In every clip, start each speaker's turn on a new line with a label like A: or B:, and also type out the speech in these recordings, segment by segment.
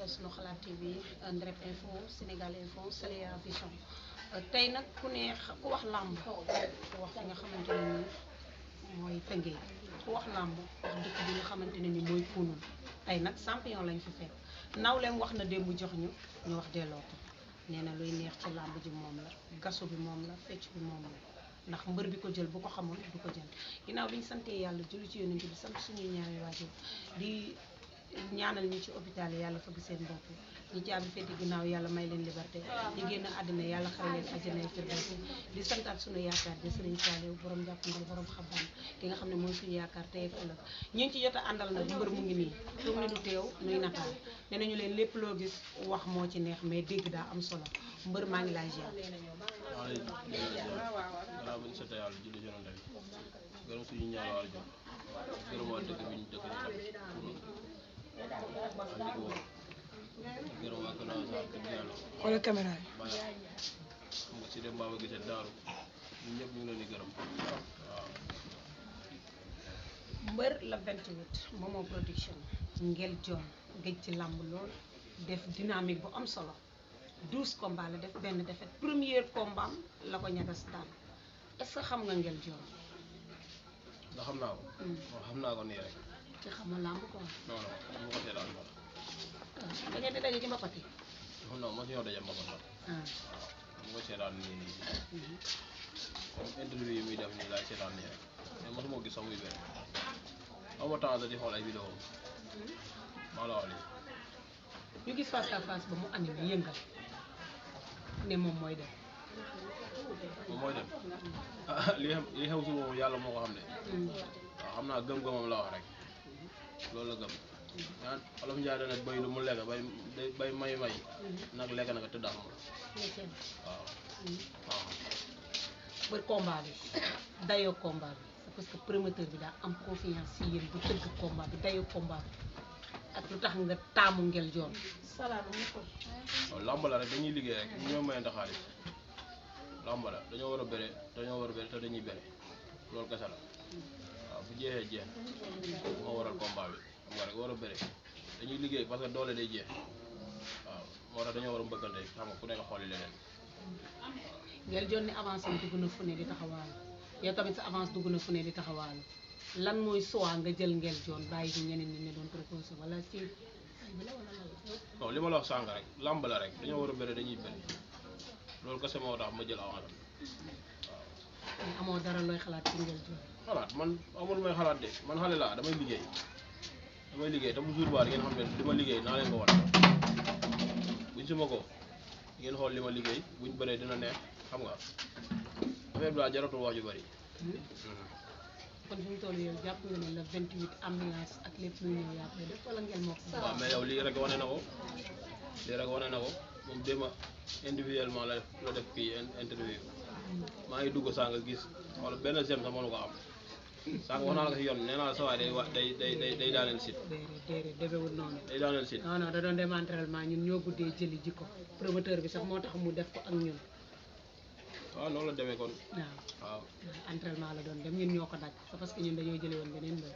A: sunu xalaat TV Ndrep Info Sénégal Info Saléya Vision tey nag ku ne ku wax làmb ku wax fi nga xamante ne ni mooy Tëngéej ku wax làmb wax dëkk bi nga xamante ne ni mooy Kounoune tey nag champion lañ fi fekk nawleem wax na démb jox ñu wax delloo ko nee na luy neex ci làmb ji moom la gaso bi moom la fecc bi moom la ndax mbër bi ko jël bu ko xamul du ko jël ginnaaw bi ñu santee yàlla julli ci yonent bi sant suñuy ñaari waajur di ñaanal ñi ci hôpital yi yàlla fëgg seen bopp ñi caabi fekk ginnaaw yàlla may leen liberté ñi génn àddina yàlla xare leen àjjana firdawsi di santaat suñu yaakaar di Serigne Saliou borom jàppandal borom xam-xam ki nga xam ne mooy suñu yaakaar tey ak ëllëg ñu ngi ci jot a àndal nag mbër mu ngi nii toog ne du teew nuy nataal nee nañu leen lépp loo gis wax moo ci neex mais dégg daa am solo mbër maa ngi laay ziar.
B: waaw bañ sota yàlla julli jonante bi gërëm suñu ñaar waal jox gërëm waa dëkk bi ñu dëkk ñu tam gërëm waa Kani dëgg yàlla
C: xoolal caméra yi
B: baya xam nga si dem baaba gisee daaru ñun ñëpp ñu ngi leen di gërëm waaw
A: mbër la 28 Môme production Nguel Dione géej ci làmb lool def dynamique bu am solo 12 combats la def benn défaite premier combat la ko ñagas daan est-ce que xam nga Nguel Dione
B: nga xam naa ko waaw xam naa ko nii rek
A: ci xamul làmb quoi
B: non non mu ko seetaan ma
A: da ngeen di daje ci mbapat yi
B: non ma si ñoo daje mbapat la waaw mu ko seetaan nii comme interview yi muy def nii laay seetaan nii rek mais mosuma gis sax muy benn aw ma temps di xool ay vidéo maa la wax lii
A: ñu gis face à face ba mu animé yëngal ne moom mooy dem
B: moom mooy dem ah li xew si moom yàlla moo ko xam ne waaw xam naa gëm-gëmam la wax rek loolu la gëm ah Olof Njaay dana bay lu mu lekk bay may nag lekk na nga tëddax moom waaw waaw
A: bër combat bi dayoo combat bi c'est parce que promoteur bi daa am confiance si yéen bu tëgg combat bi dayoo combat bi ak lu tax nga taamu Nguel Dione
B: waaw làmb la rek dañuy liggéey rek ñu ñoo mayante xaalis làmb la dañoo war a bëre te dañuy bëre loolu kese la waaw bu jeexee jeex moo waral combat bi xam nga rek war a bëre dañuy liggéey parce que doole day jeex waaw moo tax dañoo war a mbëkkante xam nga ku nekk xooli leneen
A: Nguel Dione ni avance am dugg na fu ne di taxawaalu yow tamit sa avance dugg na fu ne di taxawaalu lan mooy soit nga jël Nguel Dione bàyyi fi ñeneen ñi ne doon proposé wala ci
B: non li ma la wax sànq rek làmb la rek dañoo war a bëre dañuy bëre loolu kese moo tax ma jël avance
A: mais amoo dara looy xalaat ci Nguel Dione
B: xalaat man amul may xalaat de man xale laa damay liggéey te bu jour ba ngeen xam ne li ma liggéey naa leen ko wan buñ si ma ko ngeen xool li ma liggéey buñ bëree dina neex xam nga affaire bi laa jaratul wax ju bëri
A: kon fi mu toll yow jàpp nga ne la 28 ambiance ak lépp luy ñëw yaa koy def wala Nguel moo ko
B: waaw mais yow lii rek wane na ko moom déma individuellement la def kii interview maa ngi dugg saa nga gis wala benn sem sax mënu ko am saa wax naa la ko si yoon nee naa la sa waay day daaneel site
A: déedéet defewul noonu
B: day daaneel site
A: non non da doon dem entraînement ñun ñoo guddee jëli ji ko promoteur bi sax moo tax mu def ko ak ñun
B: waaw noonu la demee kon
A: waaw entraînement la doon dem ñun ñoo ko daj c'est parce que ñun dañoo jële woon beneen mbir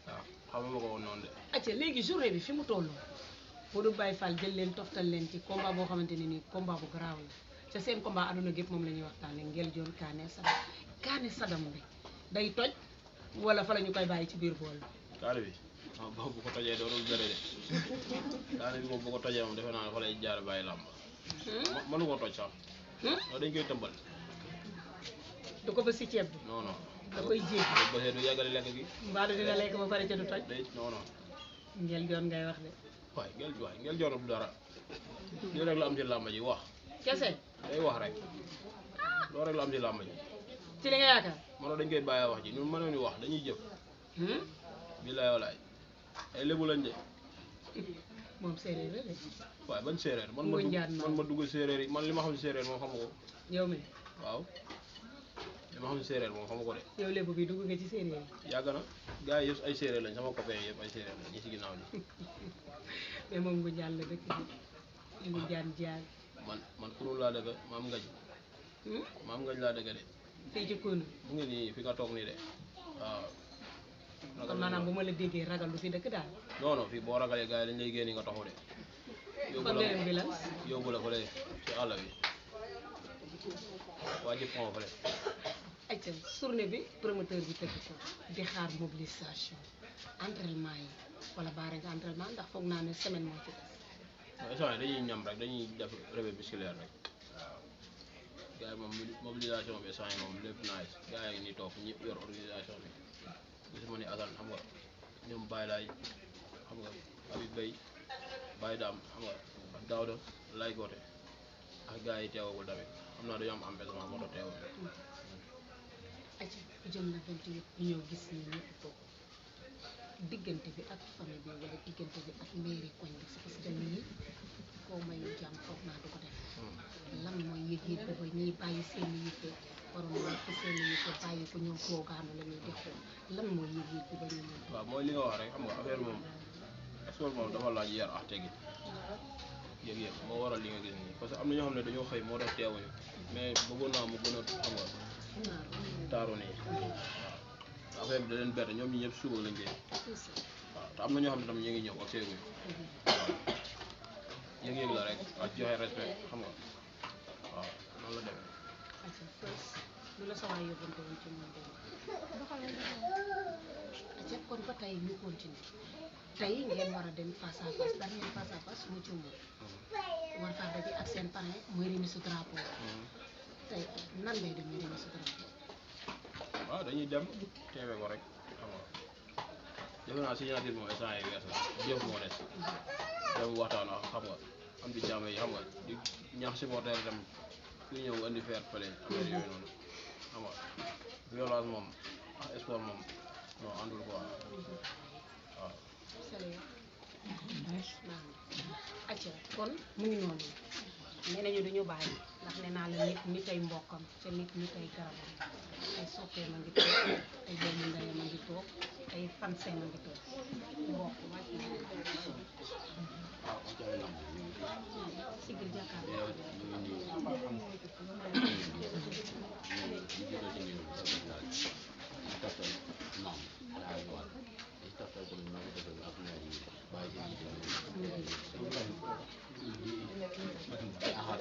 B: waaw xamuma ko woon noonu de
A: acca léegi journée bi fi mu toll Modou Baye Fall jël leen toftal leen ci combat boo xamante ne nii combat bu garaaw la ca seen combat aduna gépp moom la ñuy waxtaane Nguel Dione Kani Sadam bi day toj wala fa la ñu koy bàyyi ci biir bool
B: kaani bi waaw boobu bu ko tojee doonul bëre de kaani bi moom bu ko tojee moom defe naa ne fa lay jaar bàyyi làmb mënu ko toj sax loolu dañ koy tëmbal
A: du ko ba si ceeb bi
B: non non
A: da koy jéeg
B: bësee du yàggale lekk gi
A: mbaa dina lekk ba pare ca du toj
B: day non non
A: Nguel Dione ngay wax de
B: Nguel Dione bu dara lii rek la am ci làmb ji wax
A: kese
B: day wax rek loolu rek la am ci làmb ji
A: ci li nga yaakaar
B: moo tax dañ koy bàyyi wax ji ñun mënuñu wax dañuy jëf billaay walaay ay lébu lañ de
A: moom séeréer la de
B: waaye ban séeréer man ma dugg séeréer yi man li ma xam si séeréer moom xamu ko
A: yow mi
B: waaw li ma xam si séeréer moom xamu ko de
A: yow lébu bi dugg nga ci séeréer yi
B: yàgg na gars yi yëpp ay séeréer lañ sama copain yëpp ay séeréer lañ ñi ci ginnaaw ni
A: mais moom ngu jàll dëkk bi ngu jaan jaar
B: man Kounoune laa dëgg maam ngañ laa dëgg de
A: fii ci Kounoune
B: mu ngi nii fi nga toog nii de waaw
A: kon maanaam bu ma la déggee ragal lu fi dëkk daal
B: non non fii boo ragalee gars yi dañ lay génn nga taxu de yóbbu la fële ci àll bi waa ji pont fële.
A: ayca journée bi promoteur bi tëgg ko di xaar mobilisation entraînement yi wala baare nga entraînement ndax foog naa ne semaine moo ci des.
B: waaw instant yii dañuy ñam rek dañuy def revue musculaire rek waaw gars yi moom mobilisation bi instant yii moom lépp nice gars yi ni toog ñi yor organisation bi gisuma ni Assane xam nga ñoom Baye Laay xam nga Habib Beye Baye Dame xam nga ak Daouda Lay Gote ak gars yi teewagul tamit xam naa dañoo am empêchement moo tax teewul.
A: ayca jëm na 28 ñu ñëw gis ni ñëpp toog diggante bi ak famille bi wala diggante bi ak mairie koñ bi parce que lii koo may jàmm foog naa du ko def. lan mooy yëg-yëg bi ba ñiy bàyyi seen i yitte waroon na ci seen i yitte bàyyi ko ñëw toogaanu la ñuy di xool lan mooy yëg-yëg bi ba ñu ñëw.
B: waaw mooy li nga wax rek xam nga affaire moom sport moom dafa laaj yar ak teggin yëg-yëg moo waral li nga gis nii parce que am na ñoo xam ne dañoo xëy moo tax teewuñu mais bëggoon naa mu gën a xam nga taaru nii waaw affaire bi da leen bett ñoom ñi ñëpp suba lañ dee waaw te am na ñoo xam ne tam ñu ngi ñëw ak seeguñu waaw yëg-yëg la rek ak joxe respect xam nga waaw noonu la demee.
A: lu la sawaay yóbbante woon ci moom dégg nga kon ba tey ñu continuer tey ngeen war a dem face à face daal ngeen face à face mu ci moom war faa daje ak seen parrain mooy remise su drapeau tey nan lay dem ñu remise su drapeau.
B: waaw dañuy dem teewe ko rek xam nga defe naa signature moom instant yi wees la jëf moo des dem waxtaan ak xam nga am di jàmm yi xam nga di ñaax supporter itam ku ñëw indi fair play affaire yooyu noonu xam nga violence moom ak sport moom non àndul quoi waaw.
A: acca kon mu ngi noonu nee nañu duñu bàyyi ndax nee naa la nit nit ay mbokkam te nit nit ay garabam ay soppee ma ngi toog ay doomu ndeyam ma ngi toog ay fansee ma ngi toog mbokk wàcc sigil jàkkaarloo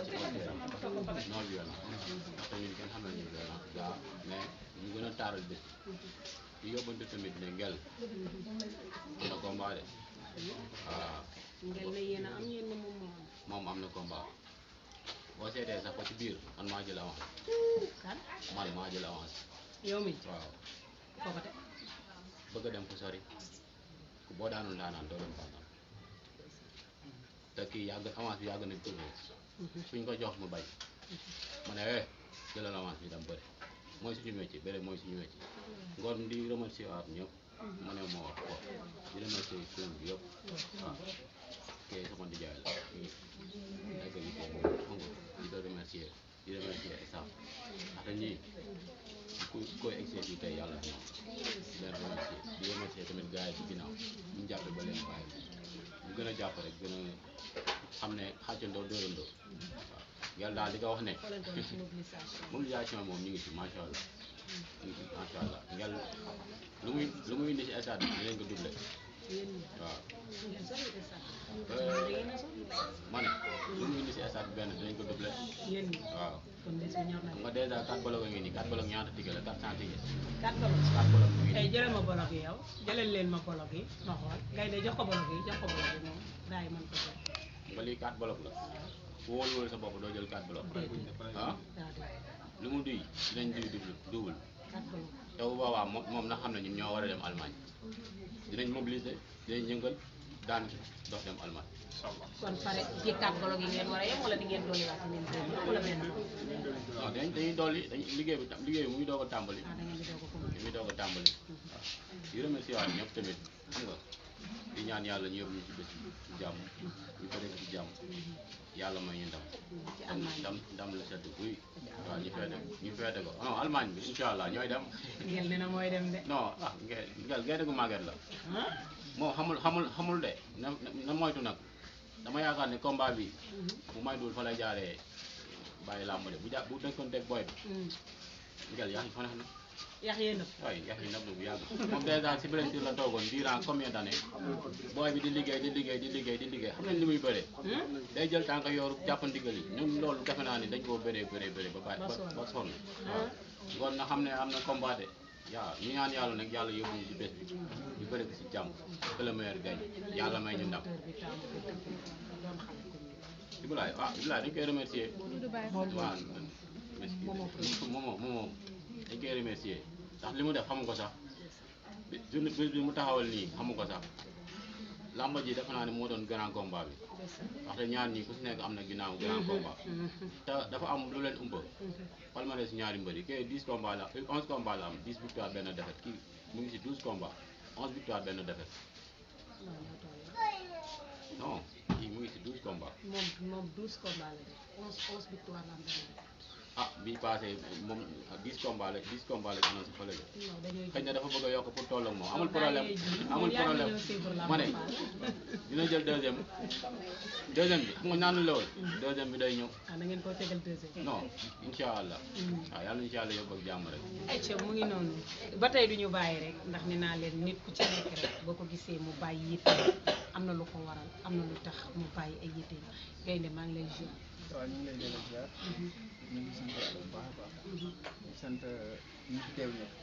C: non violence ndaxte ñun kenn xam nañu violence gaa mais ñu gën a taaral bés di yóbbante tamit ne Nguel am na combat de waaw
A: Nguel ne yéen a am yéen ne
C: moom am na combat boo seetee sax ba ci biir man maa jël avance
A: kan
C: man maa jël avance
A: yow mi
C: waaw
A: foo ko teg
C: bëgg a dem fu sori boo daanul ndaanaan doo dem fànnal te kii yàgg avance bi yàgg nañ tourné suñ ko jox mu bañ ma ne jëlal avance bi dem bëri mooy suñu métier bëri mooy suñu métier ngoon di remercier waat ñëpp ma ne moo wax ko di remercier suñu bi yëpp waaw kii sama nijaay la nekk yi ko di ko remercier staff ndaxte ñii ku koy excès yi tey yàlla di leen remercier di remercier tamit gars yi ci ginnaaw ñu jàppe ba leen bàyyi ñu gën a jàpp rek gën a xam ne xàccandoo dóorandoo waaw yàlla daal di ko wax ne mobilisation moom ñu ngi ci macha allah ñu ngi ci macha allah ngel lu muy indi ci stade bi dinañ ko doublé waaw ma ne lu muy indi ci stade bi benn dinañ ko doublé waaw xam nga dèjà 4 bloc ngi nii 4 bloc ñaata ticket la 400 ticket
A: 4 bloc
C: 4 bloc ngi
A: tey jëlal ma bloc yi yow jëlal leen ma bloc yi ma xool ngay de jox ko bloc yi jox ko bloc yi moom gars yi mën ko jël
C: nga lii 4 bloc la wóolu sa bopp doo jël 4 bloc ah lu mu duy dinañ duy double te bu boobaa moom na xam ne ñun ñoo war a dem Allemagne dinañ mobiliser dinañ yëngal daan dox dem Allemagne.
A: kon pare ci 4 bloc yi ngeen war a yem wala di ngeen dolli waat ngeen dolli wala benn
C: non dañuy dolli liggéey bi mu ngi doog a tàmbali.
A: da ngeen di doog a
C: mu ngi doog a tàmbali waaw di remercier waat ñëpp tamit xam nga di ñaan yàlla ñu yóbbu ñu ci bés bi ci jàmm ñu ko def ci jàmm yàlla may ñu ndam la sedd buy waaw ñu feete ko non Allemagne bi incha allah ñooy dem.
A: Nguel nee na mooy dem de.
C: non ah Nguel gerte gu màgget la. moom xamul de na moytu nag dama yaakaar ne combat bi bu may dul fa lay jaaree bàyyi làmb de bu dëkkoon teg boy bi Nguel yaa ngi fa neex na
A: yax yee nëb.
C: waaye yax yi nëb bu yàgg moom dèjà si blessure la toogoon durant combien d'années booy bi di liggéey xam nañ li muy bëree day jël tànk yooru jàpp ndigal yi ñun loolu defe naa ni dañ koo bëree ba sonn waaw ngoon na xam ne am na combat de yaa ñu ñaan yàlla nag yàlla yóbbu ñu si bés bi ñu bëri ko si jàmm que le meilleur gagne yàlla may ñu ndam Ibulaay dañ koy remercier waaw moom dañ koy remercier ndax li mu def xamu ko sax bi mu taxawal nii xamu ko sax lamba ji defe naa ne moo doon grand combat bi ndaxte ñaar ñii ku si nekk am na ginnaaw grand combat te dafa am lu leen umpa palmarès ñaari mbëri kii 10 combats la 11 combats la am 10 victoire benn défaite kii mu ngi si 12 combats 11 victoire benn défaite non kii mu ngi si 12 combats.
A: moom 12 combats la def 11 victoire la am benn défaite.
C: ah bii passé moom 10 combats la annoncé fële la xëy na dafa bëgg a yokk pour toll ak moom amul problème ma ne dina jël deuxième bi xam nga ñaanu la woon deuxième bi day ñëw
A: da ngeen ko tegal deuxième
C: non incha allah waaw yàlla incha allah yóbbu ak jàmm rek
A: ayca mu ngi noonu ba tey duñu bàyyi rek ndax nee naa leen nit ku ci nekk rek boo ko gisee mu bàyyi yitte am na lu ko waral am na lu tax mu bàyyi ay yitte gaynde maa ngi lay ziar
D: waaw ñu ngi lay delloo ziar ñu ngi sant yàlla bu baax a baax di sant ñu fi teew ñëpp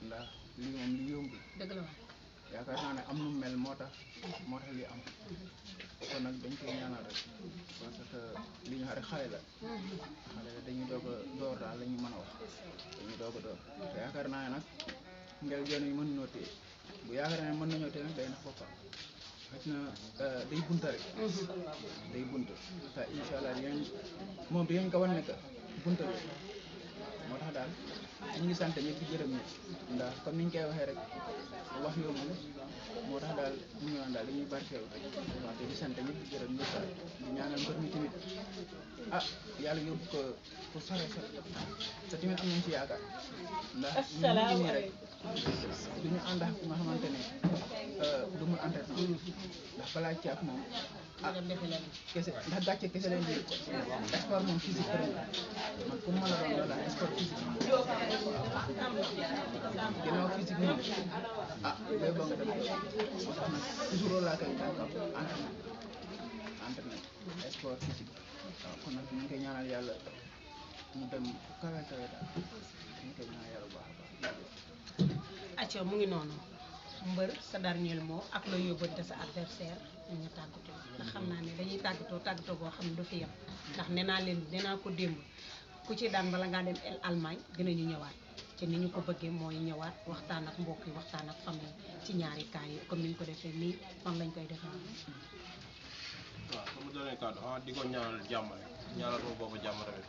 D: ndax lii moom li yombul
A: dëgg la waay
D: yaakaar naa ne am nu mel moo tax lii am kon nag dañ koy ñaanal rek parce que li ñu xare xale la dañuy doog a door daal la ñu mën a wax dañuy doog a door te yaakaar naa ne nag ngel joon yi mën nañoo téye bu yaakaar naa ne mën nañoo téye nag day nax boppam xëy na day bunta rek day bunta te incha allah moom dinañ ko wan ne que bunta bi moo tax daal ñu ngi sant ñëpp di gërëm ñëpp ndax comme niñ koy waxee rek wax yombul moo tax daal ñu ngi naan daal dañuy barkeelu rek waaw te di sant ñëpp di gërëm ñëpp daal di ñaanal mbër mi tamit ah yàlla yóbbu ko fu sore sore te tamit am nañ ci yaakaar ndax ñu ngi nii rek duñu ànd ak nga xamante ne du mu entraînement ndax balaa caaf moom ah kese ndax gàcce kese lañ jël sport moom physique rek man pour ma la doon loolu la sport physique ginnaaw physique moom ah bay ba nga dem moo tax nag toujours loolu laa koy entraînement sport physique waaw kon nag ñu ngi koy ñaanal yàlla mu dem kawe kawe daal ñu ngi koy ñaanal yàlla bu baax a baax.
A: acca mu ngi noonu mbër sa dernier mot ak loo yóbbante sa adversaire ñu tàggatoo ndax xam naa ne dañuy tàggatoo boo xam ne du fi yem ndax nee naa ko démb ku ci daan bala ngaa dem Allemagne dinañu ñëwaat te ni ñu ko bëggee mooy ñëwaat waxtaan ak mbokk yi waxtaan ak famille ci ñaari cas yi comme ni ñu ko defee nii man lañ koy defee.
B: waaw sama dernier kàddu di ko ñaanal jàmm rek ñaanal ko boobu jàmm tamit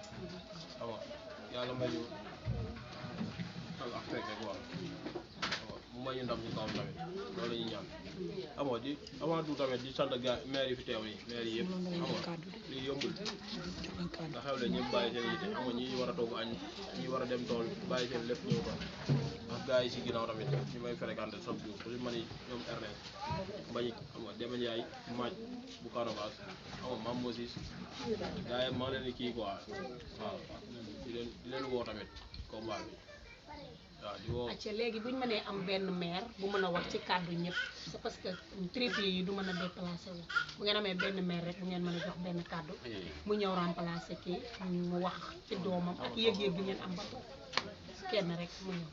B: xam nga yàlla may ñu ak fekk rek waaw mu may ñu ndam ci kawam tamit loolu la ñuy ñaan xam nga di avant tout tamit di sant gars maire yi fi teew nii maire yi yëpp xam nga lii yombul nga xewle ñëpp bàyyi seen yite xam nga ñi war a togg añ ñi war a dem tool bàyyi seen lépp ñëw ko ak gars yi si ginnaaw tamit ñu may fréquenté chaque jour ku si man yi ñoom Ernest Mbagnick xam nga Demba Ndiaye Maaj bu Kanokas xam nga Mam Moses gars yi maa leen di kii quoi waaw di leen woo tamit combat bi waaw di woo.
A: acca léegi bu ñu mënee am benn maire bu mën a wax ci kàddu ñëpp c'est parce que trépied yi du mën a déplacé wu bu ngeen amee benn maire rek bu ngeen mën a jox benn kàddu mu ñëw remplacé kii mu wax ci doomam ak yëg-yëg bi ngeen am ba toog kenn rek mu ñëw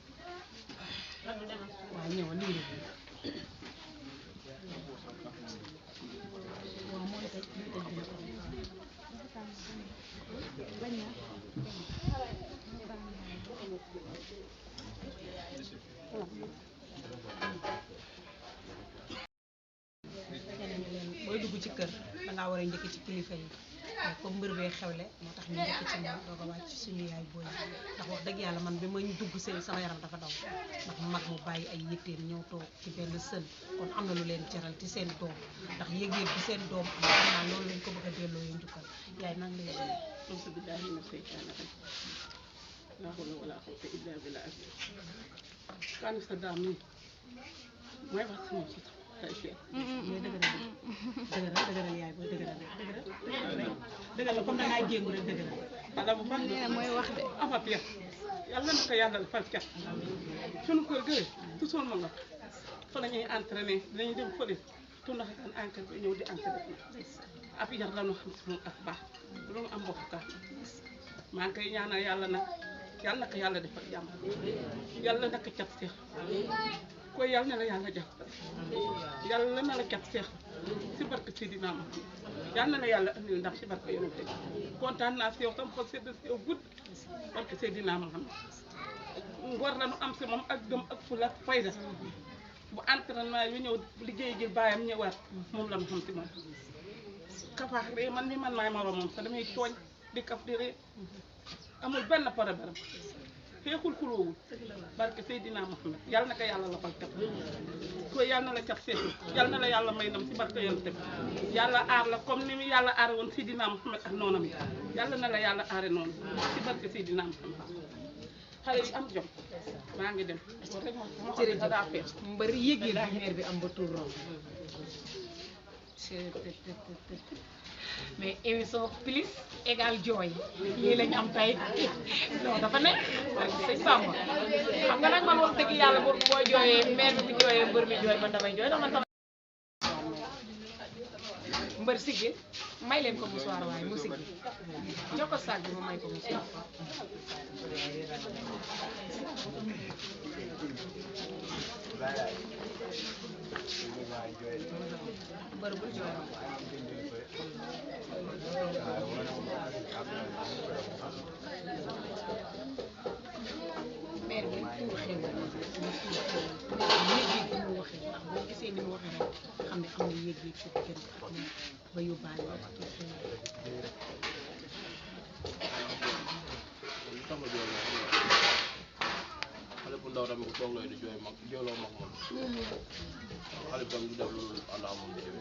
A: waaw ñëw nii rek waaw mooy tëj booy dugg ci kër dangaa war a njëkk ci kilifa yi comme mbër bee xewle moo tax ñu njëkk ci moom doog a wàcc suñu yaay booy ndax wax dëgg yàlla man bi ma ñu dugg seen sama yaram dafa daw ndax mag mu bàyyi ay yitteem ñëw toog ci benn sën kon am na lu leen jaral ci seen doom ndax yëg-yëg bi seen doom am xam naa loolu lañ ko bëgg a delloo yu njukkal yaay nang lay
E: Kani Sadam mooy wax sama ci
A: mais dëgëral yaay booy dëgëral comme da ngaa jéngu rek dëgëral
E: ala bu baax
F: mooy wax de
E: ama pia yàlla na ko yàlla defal cat suñu kër gële toujours ma nga fa la ñuy entraîné dinañ dem fële tundax daan entraîné ñëw di entraîné ab yar la ñu xam si moom ak baax lu mu am bokk kaa maa ngi koy ñaanal yàlla nag yàlla na ko yàlla defal jàmm yàlla na ko cat seex koy yàlla na la yàlla jàppale yàlla na la cat seex si barke Seydina Muhammad yàlla na la yàlla andil ndax si barke yonent bi kontaan naa si yow tam xol sedd si yow gudd barke Seydina Muhammad ngor la nu am si moom ak gëm ak fula ak fayda bu entraînement yu ñëw liggéey ji baayam ñëwaat moom la nu xam si moom kafaax ree man mi man maay moroomam sax damay tooñ di kaf di ree amul benn problème xeexul xuloowul barke Seydina Muhammad yàlla na ko yàlla la fal kat ko yàlla na la cat seetu yàlla na la yàlla may ndam si barke yonent bi yàlla aar la comme ni mu yàlla aare woon Seydina Muhammad ak noonam yi yàlla na la yàlla aare noonu si barke Seydina Muhammad xale yi am jom maa ngi dem
A: jërëjëf mbër yëg-yëg bi maire bi am ba tour rom mais émission plus égal jooy lii lañ am tey non dafa nekk sëñ Samba xam nga nag man wax dëgg yàlla boo jooyee maire bi bu jooyee mbër mi jooy man damay jooy ndax man sama mbër sigil may leen ko musuwaar waaye mu sigil jox ko saag bi ma may ko musuwaar mbër bul jooy maire bi tuur xew yéeg-yéeg bi mu waxee ndax boo gisee ni mu waxee rek xam ne am na yéeg-yéeg si diggante ak moom ba yóbbaale wax tuur xew
B: xale bu ndaw tamit bu toog looy di jooy mag jooyloo mag moom xale bi tam du def loolu ànd ak moom di jooy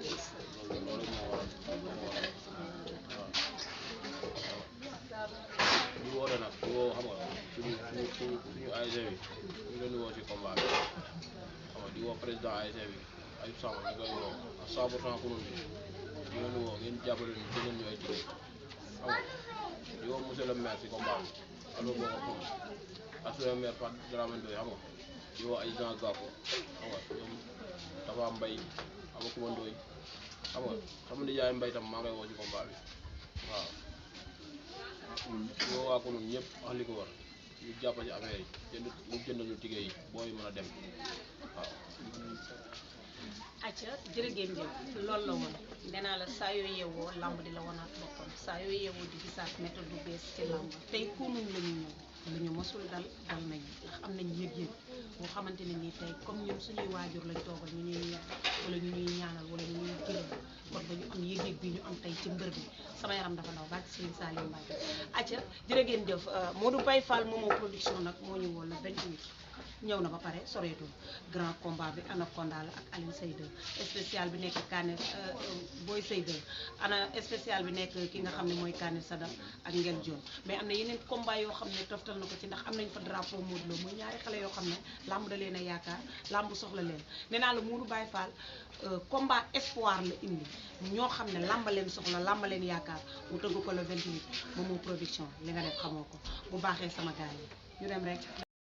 B: loolu moo waral waaw ñu woote nag ñu woo xam nga suñu ASC bi ñu leen di woo si combat bi xam nga di woo président ASC bi ay sàmm ñu koy woo à 100% pour ñu leen di woo ngeen jàppale ñu jëlee ñu ay jigéen xam nga di woo monsieur le maire si combat bi alors boo ko xam ak suñu maire Fatou Dramé Ndoye xam nga di woo ay gens gàpp xam nga ñoom dafa mbay xam nga Kuma Ndoye xam nga sama nijaay mbay tam maa ngi koy woo si combat bi waaw di woo waa ko ñun ñëpp wax li ko war ñu jàpp ci affaire yi ñu jëndal ñu tigé yi booy mën a dem waaw.
A: acca jërë ngeen jëf loolu la woon nee naa la saa yoo yeewoo lamb di la wonaat boppam saa yoo yeewoo di gisaat méthode bu bees ci lamb tey kunuñ la ñu ñëw lu ñu mosul dal nañu ndax am nañ yëg-yëg boo xamante ne nii tey comme ñun suñuy waajur lañ toogal ñu ñuy yar wala ñu ñuy ñaanal wala ñu ñuy gërëm kon ba ñu am yëg-yëg bi ñu am tey ci mbër bi sama yaram dafa ndaw barke Serigne Salim Mbaye acca jërë ngeen jëf Modou Baye Fall Momo production nag moo ñu woon la 28 ñëw na ba pare soreetul grand combat bi Anaconda la ak Aline Seyde spécial bi nekk Kani Boy Seyde ana spécial bi nekk ki nga xam ne mooy Kani Sadam ak Nguel Dione mais am na yeneen combat yoo xam ne toftal na ko ci ndax am nañ fa drapeau Modou Lo muy ñaari xale yoo xam ne lamb da leen a yaakaar lamb soxla leen nee naa la Modou Baye Fall combat espoir la indi ñoo xam ne lamba leen soxla lamba leen yaakaar mu tëgg ko le 28 Momo production li nga def xamoo ko bu baaxee sama gars yi ñu dem rek